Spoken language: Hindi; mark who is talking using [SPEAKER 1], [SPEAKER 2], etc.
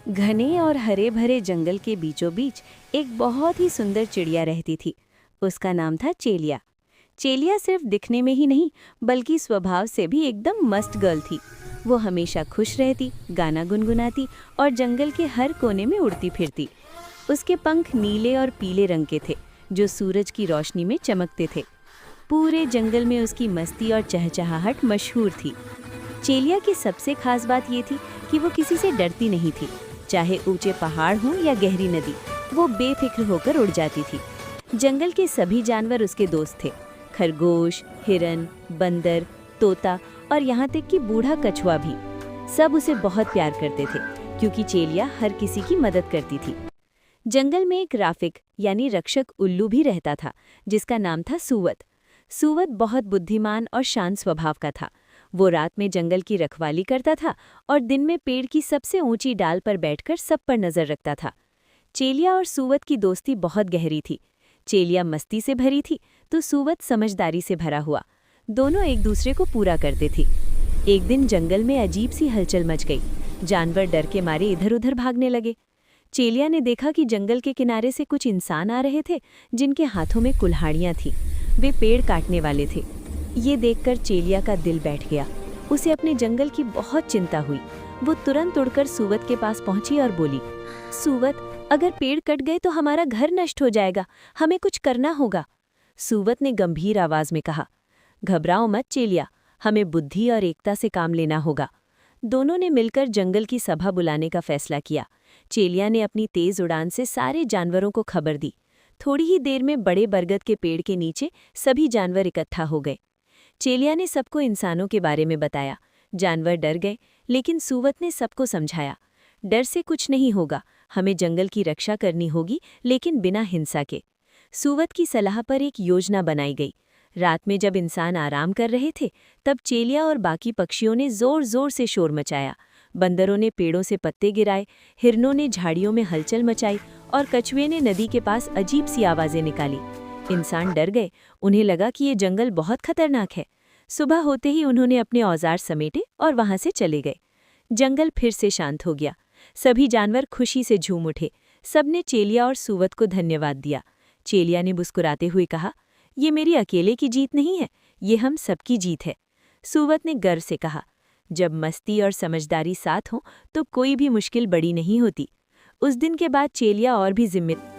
[SPEAKER 1] घने और हरे भरे जंगल के बीचों बीच एक बहुत ही सुंदर चिड़िया रहती थी। उसका नाम था चेलिया। चेलिया सिर्फ दिखने में ही नहीं बल्कि स्वभाव से भी एकदम मस्त गर्ल थी। वो हमेशा खुश रहती, गाना गुनगुनाती और जंगल के हर कोने में उड़ती फिरती। उसके पंख नीले और पीले रंग के थे जो सूरज की रोशनी में चमकते थे। पूरे जंगल में उसकी मस्ती और चहचहाहट मशहूर थी। चेलिया की सबसे खास बात ये थी कि वो किसी से डरती नहीं थी। चाहे ऊंचे पहाड़ हों या गहरी नदी, वो बेफिक्र होकर उड़ जाती थी। जंगल के सभी जानवर उसके दोस्त थे। खरगोश, हिरन, बंदर, तोता और यहाँ तक कि बूढ़ा कछुआ भी। सब उसे बहुत प्यार करते थे क्योंकि चेलिया हर किसी की मदद करती थी। जंगल में एक राफिक यानी रक्षक उल्लू भी रहता था जिसका नाम था सूवत। सूवत बहुत बुद्धिमान और शांत स्वभाव का था। वो रात में जंगल की रखवाली करता था और दिन में पेड़ की सबसे ऊंची डाल पर बैठकर सब पर नजर रखता था। चेलिया और सूवत की दोस्ती बहुत गहरी थी। चेलिया मस्ती से भरी थी तो सूवत समझदारी से भरा हुआ। दोनों एक दूसरे को पूरा करते थे। एक दिन जंगल में अजीब सी हलचल मच गई। जानवर डर के मारे इधर उधर भागने लगे। चेलिया ने देखा कि जंगल के किनारे से कुछ इंसान आ रहे थे जिनके हाथों में कुल्हाड़ियां थीं। वे पेड़ काटने वाले थे। ये देखकर चेलिया का दिल बैठ गया। उसे अपने जंगल की बहुत चिंता हुई। वो तुरंत उड़कर सूवत के पास पहुंची और बोली, सूवत, अगर पेड़ कट गए तो हमारा घर नष्ट हो जाएगा। हमें कुछ करना होगा। सूवत ने गंभीर आवाज में कहा, घबराओ मत चेलिया, हमें बुद्धि और एकता से काम लेना होगा। दोनों ने मिलकर जंगल की सभा बुलाने का फैसला किया। चेलिया ने अपनी तेज उड़ान से सारे जानवरों को खबर दी। थोड़ी ही देर में बड़े बरगद के पेड़ के नीचे सभी जानवर इकट्ठा हो गए। चेलिया ने सबको इंसानों के बारे में बताया। जानवर डर गए, लेकिन सूवत ने सबको समझाया, डर से कुछ नहीं होगा, हमें जंगल की रक्षा करनी होगी, लेकिन बिना हिंसा के। सूवत की सलाह पर एक योजना बनाई गई। रात में जब इंसान आराम कर रहे थे, तब चेलिया और बाकी पक्षियों ने जोर जोर से शोर मचाया। बंदरों ने पेड़ों से पत्ते गिराए, हिरनों ने झाड़ियों में हलचल मचाई और कछुए ने नदी के पास अजीब सी आवाजें निकाली। इंसान डर गए, उन्हें लगा कि ये जंगल बहुत खतरनाक है। सुबह होते ही उन्होंने अपने औजार समेटे और वहां से चले गए। जंगल फिर से शांत हो गया। सभी जानवर खुशी से झूम उठे। सबने चेलिया और सूवत को धन्यवाद दिया। चेलिया ने मुस्कुराते हुए कहा, ये मेरी अकेले की जीत नहीं है, ये हम सबकी जीत है। सूवत ने गर्व से कहा, जब मस्ती और समझदारी साथ हों तो कोई भी मुश्किल बड़ी नहीं होती। उस दिन के बाद चेलिया और भी जिम्मेदार